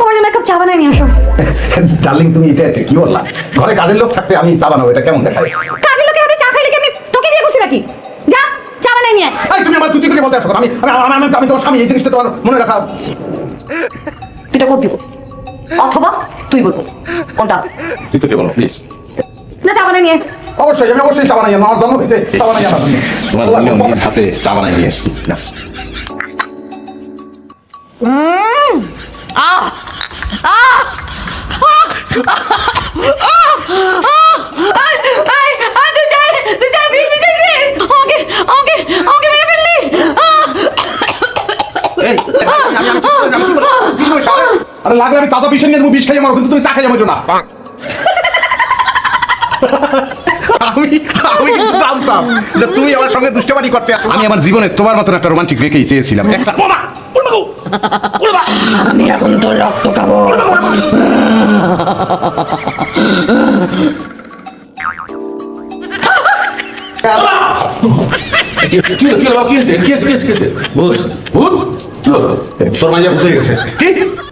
আমার জন্য এক কাপ চা বানায় নিয়ে আসো। ডার্লিং তুমি এটা কি বললা? ঘরে কাজের লোক থাকতে আমি চা বানাবো, এটা কেমন দেখায়? কাজের লোকের হাতে চা খাইলে কি আমি তোকে বিয়ে করছি নাকি? যা চা বানায় নিয়ে আয়। এই তুমি আমার তুই করে বলতে আসছো, আমি তোমার স্বামী, এই জিনিসটা তোমার মনে রাখা। তুই এটা করবি অথবা তুই বলবো কোনটা? তুই তো বলো প্লিজ। না চা বানায় নিয়ে আয়। অবশ্যই আমি অবশ্যই চা বানাই, আমার জন্ম হয়েছে চা বানাই আমার জন্য। তোমার জন্য নিজের হাতে চা বানাই নিয়ে আসছি না। আরে লাগলে আমি তাজা বিষয় নিয়ে দেবো, বিষ খাইয়ে মারো, কিন্তু তুমি চা খাইয়ে মারো না। আমি আমি কিন্তু জানতাম যে তুমি আমার সঙ্গে দুষ্টাবাড়ি করতে আসো। আমি আমার জীবনে তোমার মতন একটা রোমান্টিক মেয়েকেই চেয়েছিলাম। একটা আমি এখন তোর রক্ত খাবো। কি হলো? কি হয়েছে? কি হয়েছে? ভূত কি হলো? তোর মাইয়া ভূত হয়ে গেছে। কি?